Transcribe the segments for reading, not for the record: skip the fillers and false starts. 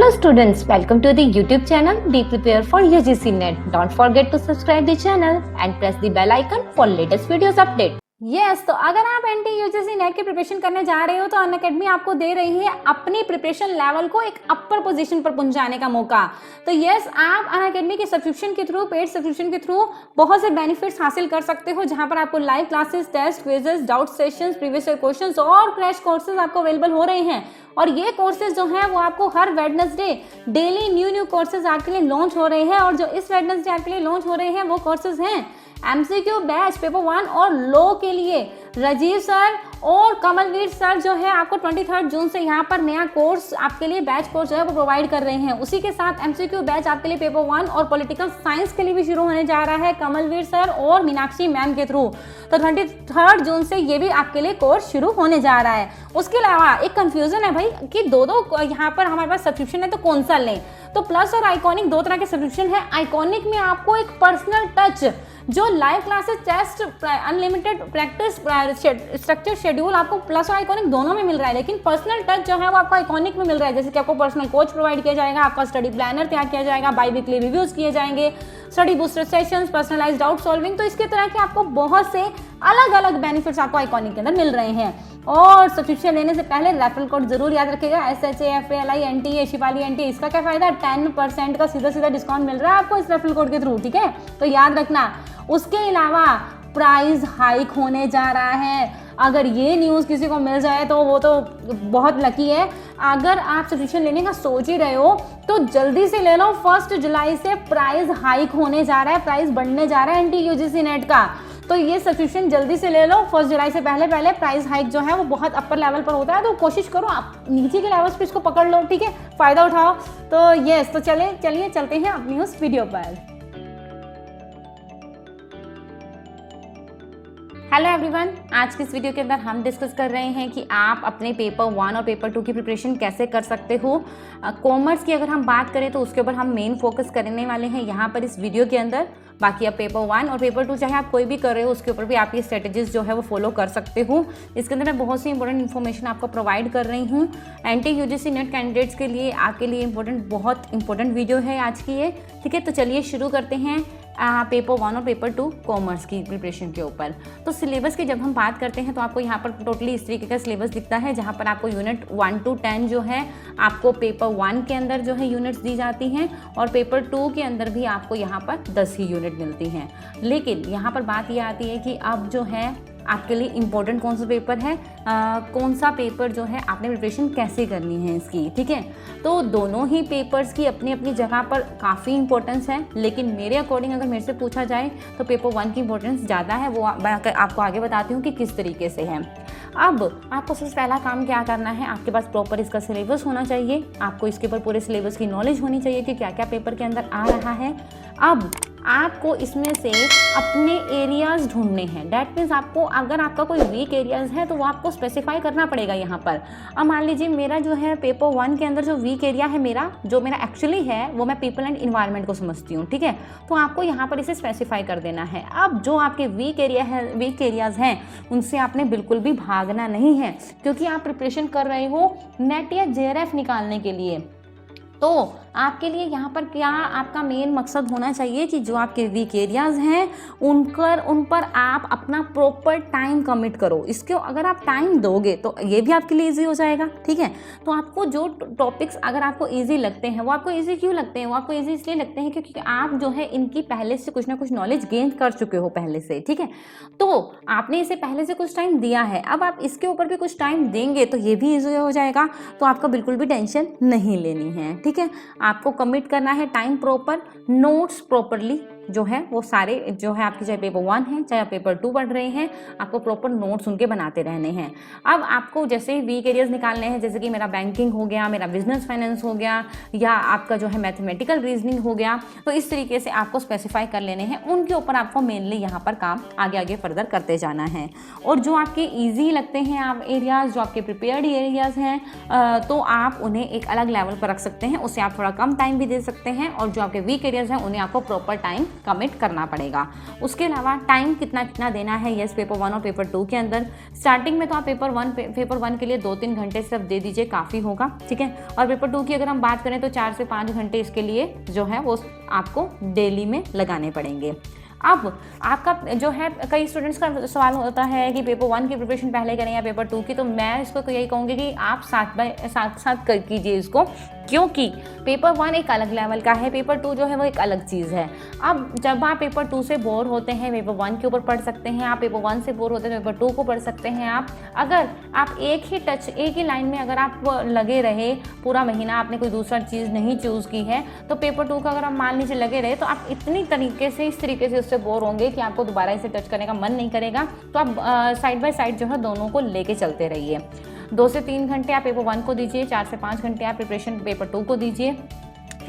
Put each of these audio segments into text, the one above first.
Hello students, welcome to the YouTube channel Be Prepare for UGC NET. Don't forget to subscribe the channel and press the bell icon for latest videos update. Yes तो अगर आप anti UGC net की preparation करने जा रहे हो तो Unacademy आपको दे रही है अपनी प्रिपरेशन लेवल को एक अपर पोजीशन पर पहुंचाने का मौका। तो यस, आप अनअकैडमी के सब्सक्रिप्शन के थ्रू, पेड सब्सक्रिप्शन के थ्रू बहुत से बेनिफिट्स हासिल कर सकते हो, जहां पर आपको live classes, test, quizzes, doubt sessions, previous year questions और क्रैश कोर्सेज आपको अवेलेबल हो रहे हैं। और ये कोर्सेज जो हैं वो आपको हर वेडनेसडे डेली न्यू कोर्सेज आपके लिए लॉन्च हो रहे हैं। और जो इस वेडनेसडे आपके लिए लॉन्च हो रहे हैं वो कोर्सेज हैं एमसीक्यू बैच पेपर 1 और लॉ के लिए राजीव सर और कमलवीर सर जो है आपको 23 जून से यहाँ पर नया कोर्स आपके लिए बैच कोर्स जो है वो प्रोवाइड कर रहे हैं। उसी के साथ एमसीक्यू बैच आपके लिए पेपर 1 और पॉलिटिकल साइंस के लिए भी शुरू होने जा रहा है कमलवीर सर और मीनाक्षी मैम के थ्रू। तो 23 जून से ये भी आपके लिए कोर्स शुरू होने जा रहा है। उसके अलावा एक कंफ्यूजन है भाई कि दो यहाँ पर हमारे पास सब्सक्रिप्शन है तो कौन सा लें। तो प्लस और आइकॉनिक दो तरह के सब्सक्रिप्शन है। आइकॉनिक में आपको एक पर्सनल टच, जो live classes, test, unlimited practice, structure schedule आपको प्लस और आइकॉनिक दोनों में मिल रहा है। लेकिन पर्सनल टच जो है वो आपको आइकॉनिक में मिल रहा है, जैसे कि आपको पर्सनल कोच प्रोवाइड किया जाएगा, आपका स्टडी प्लानर तैयार किया जाएगा, बाई वीकली रिव्यूज किए जाएंगे, study booster sessions, personalised doubt solving. तो इसके तरह के आपको बहुत से अलग अलग बेनिफिट्स आपको आइकॉनिक के अंदर मिल रहे हैं। और सब्सक्रिप्शन लेने से पहले रेफरल कोड जरूर याद रखिएगा, SHAFALI शिवाली NTA। इसका क्या फायदा, 10% का सीधा डिस्काउंट मिल रहा है आपको इस रेफरल कोड के थ्रू, ठीक है, तो याद रखना। उसके अलावा प्राइस हाइक होने जा रहा है। अगर ये न्यूज़ किसी को मिल जाए तो वो तो बहुत लकी है। अगर आप सब्सक्रिप्शन लेने का सोच ही रहे हो तो जल्दी से ले लो। 1 जुलाई से प्राइस हाइक होने जा रहा है, प्राइस बढ़ने जा रहा है एंटी यूजीसी नेट का। तो ये सब्सक्रिप्शन जल्दी से ले लो। 1 जुलाई से पहले प्राइस हाइक जो है वो बहुत अपर लेवल पर होता है, तो कोशिश करो आप नीचे के लेवल्स पे इसको पकड़ लो, ठीक है, फ़ायदा उठाओ। तो यस, तो चलिए चलते हैं अपनी उस वीडियो पर। हेलो एवरीवन, आज की इस वीडियो के अंदर हम डिस्कस कर रहे हैं कि आप अपने पेपर 1 और पेपर 2 की प्रिपरेशन कैसे कर सकते हो। कॉमर्स की अगर हम बात करें तो उसके ऊपर हम मेन फोकस करने वाले हैं यहाँ पर इस वीडियो के अंदर। बाकी आप पेपर 1 और पेपर 2 चाहे आप कोई भी कर रहे हो उसके ऊपर भी आप ये स्ट्रेटेजीज जो है वो फॉलो कर सकते हो। इसके अंदर मैं बहुत सी इंपॉर्टेंट इन्फॉर्मेशन आपको प्रोवाइड कर रही हूँ एंटी यूजीसी नेट कैंडिडेट्स के लिए, आपके लिए बहुत इंपॉर्टेंट वीडियो है आज की ये, ठीक है। तो चलिए शुरू करते हैं पेपर 1 और पेपर 2 कॉमर्स की प्रिपरेशन के ऊपर। तो सिलेबस की जब हम बात करते हैं तो आपको यहाँ पर टोटली इस तरीके का सिलेबस दिखता है, जहाँ पर आपको यूनिट 1 to 10 जो है आपको पेपर 1 के अंदर जो है यूनिट्स दी जाती हैं, और पेपर 2 के अंदर भी आपको यहाँ पर 10 ही यूनिट मिलती हैं। लेकिन यहाँ पर बात ये आती है कि अब जो है आपके लिए इम्पोर्टेंट कौन सा पेपर है, कौन सा पेपर जो है आपने प्रिपरेशन कैसे करनी है इसकी, ठीक है। तो दोनों ही पेपर्स की अपनी अपनी जगह पर काफ़ी इंपॉर्टेंस है, लेकिन मेरे अकॉर्डिंग अगर मेरे से पूछा जाए तो पेपर 1 की इंपॉर्टेंस ज़्यादा है। वो मैं आपको आगे बताती हूँ कि किस तरीके से है। अब आपको सबसे पहला काम क्या करना है, आपके पास प्रॉपर इसका सिलेबस होना चाहिए। आपको इसके ऊपर पूरे सिलेबस की नॉलेज होनी चाहिए कि क्या क्या पेपर के अंदर आ रहा है। अब आपको इसमें से अपने एरियाज़ ढूंढने हैं। डैट मीन्स आपको, अगर आपका कोई वीक एरियाज़ है तो वो आपको स्पेसिफाई करना पड़ेगा यहाँ पर। अब मान लीजिए मेरा जो है पेपर 1 के अंदर जो वीक एरिया है मेरा एक्चुअली है वो मैं पीपल एंड इन्वायरमेंट को समझती हूँ, ठीक है। तो आपको यहाँ पर इसे स्पेसिफाई कर देना है। अब जो आपके वीक एरियाज़ हैं उनसे आपने बिल्कुल भी भागना नहीं है, क्योंकि आप प्रिपरेशन कर रहे हो नेट या JRF निकालने के लिए। तो आपके लिए यहाँ पर क्या आपका मेन मकसद होना चाहिए कि जो आपके वीक एरियाज़ हैं उन पर आप अपना प्रॉपर टाइम कमिट करो। इसके अगर आप टाइम दोगे तो ये भी आपके लिए इजी हो जाएगा, ठीक है। तो आपको जो टॉपिक्स अगर आपको इजी लगते हैं, वो आपको इजी क्यों लगते हैं, वो आपको इजी इसलिए लगते हैं क्योंकि आप जो है इनकी पहले से कुछ ना कुछ नॉलेज गेन कर चुके हो पहले से, ठीक है। तो आपने इसे पहले से कुछ टाइम दिया है, अब आप इसके ऊपर भी कुछ टाइम देंगे तो ये भी ईजी हो जाएगा। तो आपको बिल्कुल भी टेंशन नहीं लेनी है, ठीक है। आपको कमिट करना है टाइम प्रॉपर, नोट्स प्रॉपरली जो है वो सारे जो है आपकी, चाहे पेपर 1 है चाहे पेपर 2 पढ़ रहे हैं, आपको प्रॉपर नोट्स उनके बनाते रहने हैं। अब आपको जैसे ही वीक एरियाज निकालने हैं, जैसे कि मेरा बैंकिंग हो गया, मेरा बिजनेस फाइनेंस हो गया, या आपका जो है मैथमेटिकल रीजनिंग हो गया, तो इस तरीके से आपको स्पेसिफाई कर लेने हैं। उनके ऊपर आपको मेनली यहाँ पर काम आगे फर्दर करते जाना है। और जो आपके ईजी लगते हैं आप एरियाज़, जो आपके प्रिपेयर्ड एरियाज़ हैं, तो आप उन्हें एक अलग लेवल पर रख सकते हैं, उससे आप थोड़ा कम टाइम भी दे सकते हैं। और जो आपके वीक एरियाज़ हैं उन्हें आपको प्रॉपर टाइम कमिट करना पड़ेगा। उसके अलावा टाइम कितना कितना देना है, यस पेपर 1 और पेपर 2 के अंदर। स्टार्टिंग में तो आप पेपर 1 के लिए 2-3 घंटे सिर्फ दे दीजिए, काफ़ी होगा, ठीक है। और पेपर 2 की अगर हम बात करें तो 4 से 5 घंटे इसके लिए जो है वो आपको डेली में लगाने पड़ेंगे। अब आपका जो है, कई स्टूडेंट्स का सवाल होता है कि पेपर 1 की प्रिपरेशन पहले करें या पेपर 2 की, तो मैं इसको यही कहूँगी कि आप साथ कर कीजिए इसको, क्योंकि पेपर 1 एक अलग लेवल का है, पेपर 2 जो है वो एक अलग चीज़ है। अब जब आप पेपर 2 से बोर होते हैं, पेपर 1 के ऊपर पढ़ सकते हैं आप, पेपर 1 से बोर होते हैं पेपर 2 को पढ़ सकते हैं आप। अगर आप एक ही लाइन में अगर आप लगे रहे पूरा महीना, आपने कोई दूसरा चीज़ नहीं चूज़ की है, तो पेपर 2 का अगर आप मान लीजिए लगे रहे, तो आप इस तरीके से उससे बोर होंगे कि आपको दोबारा इसे टच करने का मन नहीं करेगा। तो आप साइड बाय साइड जो है दोनों को लेके चलते रहिए। 2 से 3 घंटे आप पेपर 1 को दीजिए, 4 से 5 घंटे आप प्रिपरेशन पेपर 2 को दीजिए,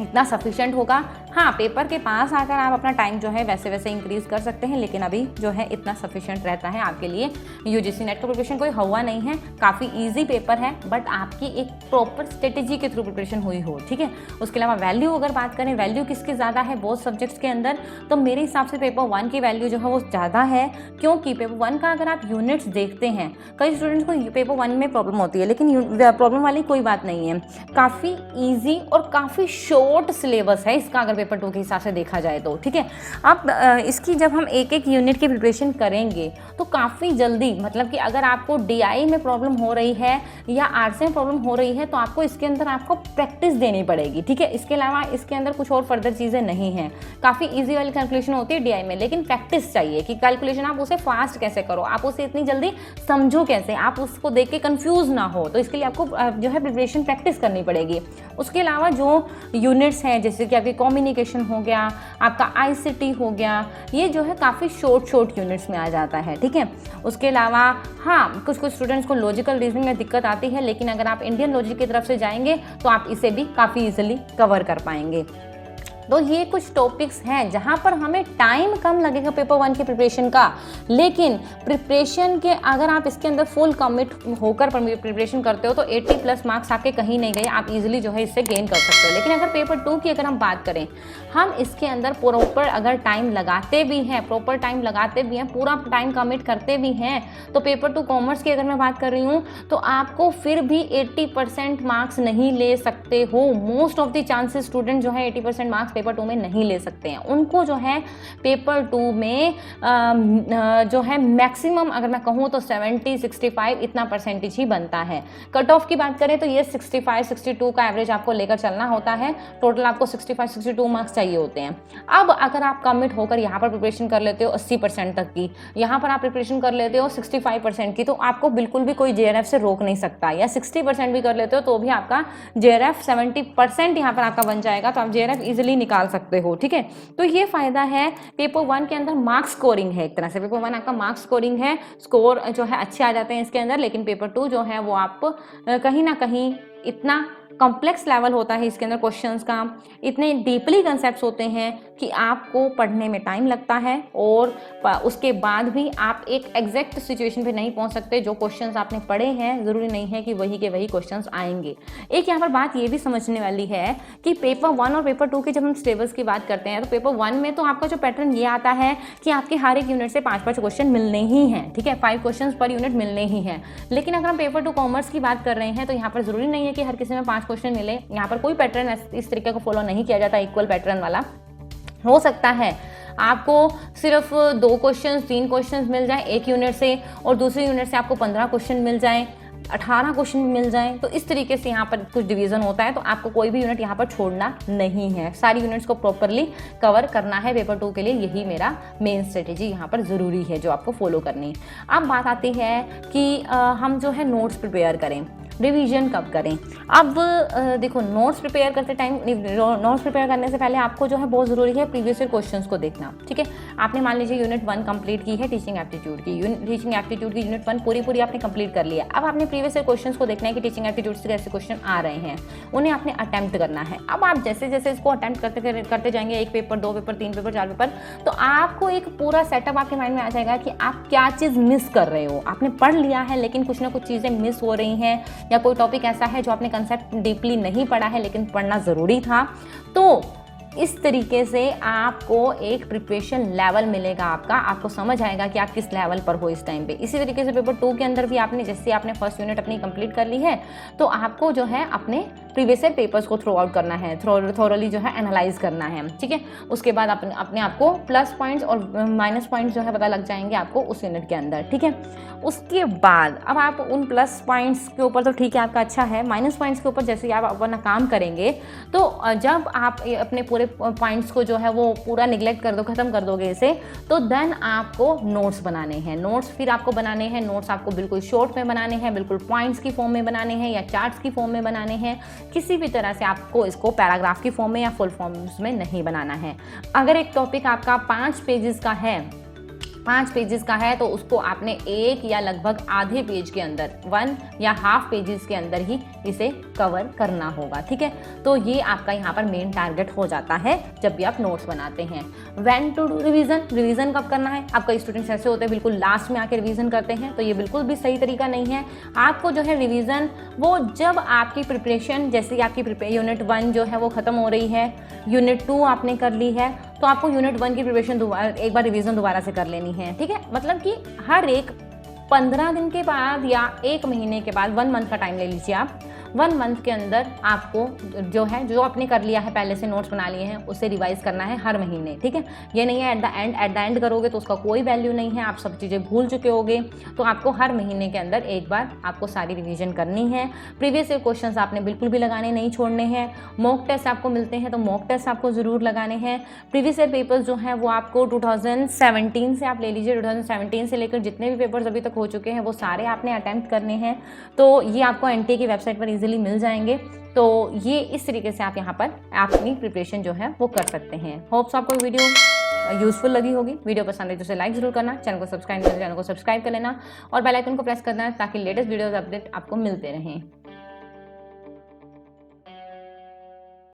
इतना सफिशिएंट होगा। हाँ, पेपर के पास आकर आप अपना टाइम जो है वैसे इंक्रीज कर सकते हैं, लेकिन अभी जो है इतना सफिशिएंट रहता है आपके लिए। यूजीसी नेट का प्रिपरेशन कोई हवा नहीं है, काफ़ी इजी पेपर है, बट आपकी एक प्रॉपर स्ट्रेटेजी के थ्रू प्रिपरेशन हुई हो, ठीक है। उसके अलावा वैल्यू अगर बात करें, वैल्यू किसकी ज़्यादा है बहुत सब्जेक्ट्स के अंदर, तो मेरे हिसाब से पेपर 1 की वैल्यू जो है वो ज़्यादा है, क्योंकि पेपर 1 का अगर आप यूनिट्स देखते हैं, कई स्टूडेंट्स को पेपर 1 में प्रॉब्लम होती है, लेकिन प्रॉब्लम वाली कोई बात नहीं है, काफ़ी ईजी और काफ़ी शॉर्ट सिलेबस है इसका, अगर पेपर 2 के हिसाब से देखा जाए तो, ठीक है। अब इसकी जब हम एक यूनिट की प्रिपरेशन करेंगे तो काफ़ी जल्दी, मतलब कि अगर आपको डीआई में प्रॉब्लम हो रही है या आरसी में प्रॉब्लम हो रही है, तो आपको इसके अंदर आपको प्रैक्टिस देनी पड़ेगी, ठीक है। इसके अलावा इसके अंदर कुछ और फर्दर चीज़ें नहीं हैं, काफ़ी ईजी वाली कैलकुलेशन होती है डीआई में, लेकिन प्रैक्टिस चाहिए कि कैलकुलेशन आप उसे फास्ट कैसे करो, आप उसे इतनी जल्दी समझो कैसे, आप उसको देख के कन्फ्यूज़ ना हो। तो इसके लिए आपको जो है प्रिपरेशन प्रैक्टिस करनी पड़ेगी। उसके अलावा जो यूनिट्स हैं, जैसे कि आपकी कम्युनिकेशन हो गया, आपका आईसीटी हो गया, ये जो है काफ़ी शॉर्ट यूनिट्स में आ जाता है, ठीक है। उसके अलावा हाँ, कुछ स्टूडेंट्स को लॉजिकल रीजनिंग में दिक्कत आती है, लेकिन अगर आप इंडियन लॉजिक की तरफ से जाएंगे तो आप इसे भी काफ़ी ईजिली कवर कर पाएंगे। तो ये कुछ टॉपिक्स हैं जहाँ पर हमें टाइम कम लगेगा पेपर 1 की प्रिपरेशन का, लेकिन प्रिपरेशन के अगर आप इसके अंदर फुल कमिट होकर प्रिपरेशन करते हो तो 80+ मार्क्स आपके कहीं नहीं गए, आप इजीली जो है इससे गेन कर सकते हो। लेकिन अगर पेपर 2 की अगर हम बात करें, हम इसके अंदर प्रॉपर अगर टाइम लगाते भी हैं, पूरा टाइम कमिट करते भी हैं, तो पेपर 2 कॉमर्स की अगर मैं बात कर रही हूँ तो आपको फिर भी 80% मार्क्स नहीं ले सकते हो। Most of the chances student जो है 80% मार्क्स पेपर 2 में नहीं ले सकते हैं। उनको जो है पेपर 2 में जो है मैक्सिमम अगर मैं कहूँ तो 70-65 इतना परसेंटेज ही बनता है। कट ऑफ की बात करें तो ये 65-62 का एवरेज आपको लेकर चलना होता है। टोटल आपको 65-62 मार्क्स चाहिए होते हैं। अब अगर आप कमिट होकर यहाँ पर प्रिपरेशन कर लेते हो 80% तक की, यहाँ पर आप प्रिपरेशन कर लेते हो 65% की, तो आपको बिल्कुल भी कोई जेआरएफ से रोक नहीं सकता। या 60% भी कर लेते हो तो भी आपका जेआरएफ 70% यहाँ पर आपका बन जाएगा, तो आप जेआरएफ इजिली निकाल सकते हो, ठीक है। तो ये फायदा है पेपर 1 के अंदर, मार्क्स स्कोरिंग है एक तरह से। पेपर 1 आपका मार्क्स स्कोरिंग है, स्कोर जो है अच्छे आ जाते हैं इसके अंदर, लेकिन पेपर 2 जो है वो आप कहीं ना कहीं इतना कॉम्प्लेक्स लेवल होता है इसके अंदर क्वेश्चंस का, इतने डीपली कंसेप्ट्स होते हैं कि आपको पढ़ने में टाइम लगता है, और उसके बाद भी आप एक एग्जैक्ट सिचुएशन पे नहीं पहुंच सकते। जो क्वेश्चंस आपने पढ़े हैं ज़रूरी नहीं है कि वही के वही क्वेश्चंस आएंगे। एक यहाँ पर बात ये भी समझने वाली है कि पेपर 1 और पेपर 2 के जब हम सिलेबस की बात करते हैं, तो पेपर 1 में तो आपका जो पैटर्न ये आता है कि आपके हर एक यूनिट से 5-5 क्वेश्चन मिलने ही हैं, ठीक है, 5 क्वेश्चन पर यूनिट मिलने ही हैं। लेकिन अगर हम पेपर 2 कॉमर्स की बात कर रहे हैं तो यहाँ पर ज़रूरी नहीं है कि हर किसी में 5 क्वेश्चन मिले। यहाँ पर कोई पैटर्न इस तरीके को फॉलो नहीं किया जाता, इक्वल पैटर्न वाला। हो सकता है आपको सिर्फ 2 क्वेश्चन 3 क्वेश्चन मिल जाए एक यूनिट से, और दूसरी यूनिट से आपको 15 क्वेश्चन मिल जाएं, 18 क्वेश्चन मिल जाएं। तो इस तरीके से यहाँ पर कुछ डिवीजन होता है, तो आपको कोई भी यूनिट यहाँ पर छोड़ना नहीं है, सारी यूनिट्स को प्रॉपरली कवर करना है पेपर 2 के लिए। यही मेरा मेन स्ट्रेटेजी यहाँ पर ज़रूरी है जो आपको फॉलो करनी। अब बात आती है कि हम जो है नोट्स प्रिपेयर करें, रिवीजन कब करें। अब देखो, नोट्स प्रिपेयर करते टाइम, नोट्स प्रिपेयर करने से पहले आपको जो है बहुत ज़रूरी है प्रीवियस ईयर क्वेश्चंस को देखना, ठीक है। आपने मान लीजिए यूनिट 1 कंप्लीट की है, टीचिंग एप्टीट्यूड की, यूनिट 1 पूरी आपने कंप्लीट कर लिया। अब आपने प्रीवियस ईयर क्वेश्चंस को देखना है कि टीचिंग एप्टीट्यूड से कैसे क्वेश्चन आ रहे हैं, उन्हें आपने अटैम्प्ट करना है। अब आप जैसे जैसे इसको अटैम्प्ट करते जाएंगे, 1 पेपर 2 पेपर 3 पेपर 4 पेपर, तो आपको एक पूरा सेटअप आपके माइंड में आ जाएगा कि आप क्या चीज़ मिस कर रहे हो। आपने पढ़ लिया है लेकिन कुछ ना कुछ चीज़ें मिस हो रही हैं, या कोई टॉपिक ऐसा है जो आपने कंसेप्ट डीपली नहीं पढ़ा है लेकिन पढ़ना ज़रूरी था। तो इस तरीके से आपको एक प्रिपरेशन लेवल मिलेगा आपका, आपको समझ आएगा कि आप किस लेवल पर हो इस टाइम पे। इसी तरीके से पेपर 2 के अंदर भी आपने जैसे आपने फर्स्ट यूनिट अपनी कंप्लीट कर ली है, तो आपको जो है अपने प्रीवियस ईयर पेपर्स को थ्रू आउट करना है, थोरली जो है एनालाइज करना है, ठीक है। उसके बाद अपने आपको प्लस पॉइंट्स और माइनस पॉइंट्स जो है पता लग जाएंगे आपको उस यूनिट के अंदर, ठीक है। उसके बाद अब आप उन प्लस पॉइंट्स के ऊपर तो ठीक है आपका अच्छा है, माइनस पॉइंट्स के ऊपर जैसे ही आप अपना काम करेंगे तो जब आप अपने पूरे पॉइंट्स को जो है वो पूरा निगलेक्ट कर दो, ख़त्म कर दोगे इसे, तो देन आपको नोट्स बनाने हैं। नोट्स फिर आपको बनाने हैं, नोट्स आपको बिल्कुल शॉर्ट में बनाने हैं, बिल्कुल पॉइंट्स की फॉर्म में बनाने हैं या चार्ट्स की फॉर्म में बनाने हैं। किसी भी तरह से आपको इसको पैराग्राफ की फॉर्म में या फुल फॉर्म्स में नहीं बनाना है। अगर एक टॉपिक आपका 5 पेजेस का है, 5 पेजेस का है, तो उसको आपने 1 या लगभग आधे पेज के अंदर, 1 या हाफ पेजेस के अंदर ही इसे कवर करना होगा, ठीक है। तो ये आपका यहाँ पर मेन टारगेट हो जाता है जब भी आप नोट्स बनाते हैं। When to do revision, revision कब करना है। अब कई स्टूडेंट्स ऐसे होते हैं बिल्कुल लास्ट में आके रिवीजन करते हैं, तो ये बिल्कुल भी सही तरीका नहीं है। आपको जो है रिवीजन वो जब आपकी प्रिपरेशन, जैसे आपकी यूनिट 1 जो है वो ख़त्म हो रही है, यूनिट 2 आपने कर ली है, तो आपको यूनिट 1 की प्रिपरेशन एक बार रिवीजन दोबारा से कर लेनी है, ठीक है। मतलब कि हर एक 15 दिन के बाद या 1 महीने के बाद, 1 मंथ का टाइम ले लीजिए आप, 1 मंथ के अंदर आपको जो है, जो आपने कर लिया है पहले से, नोट्स बना लिए हैं, उसे रिवाइज करना है हर महीने, ठीक है। ये नहीं है एट द एंड करोगे तो उसका कोई वैल्यू नहीं है, आप सब चीज़ें भूल चुके होगे। तो आपको हर महीने के अंदर एक बार आपको सारी रिवीजन करनी है। प्रीवियस ईयर क्वेश्चंस आपने बिल्कुल भी लगाने नहीं छोड़ने हैं। मॉक टेस्ट आपको मिलते हैं तो मॉक टेस्ट आपको ज़रूर लगाने हैं। प्रीवियस ईयर पेपर्स जो हैं वो आपको 2017 से आप ले लीजिए, 2017 से लेकर जितने भी पेपर्स अभी तक हो चुके हैं वो सारे आपने अटैम्प्ट करने हैं। तो ये आपको एनटीए की वेबसाइट पर इजीली मिल जाएंगे। तो ये इस तरीके से आप यहाँ पर अपनी प्रिपरेशन जो है वो कर सकते हैं। होप्स आपको वीडियो यूजफुल लगी होगी। वीडियो पसंद है तो उसे लाइक जरूर करना, चैनल को सब्सक्राइब कर लेना और बेल आइकन को प्रेस करना ताकि लेटेस्ट वीडियोस अपडेट आपको मिलते रहें।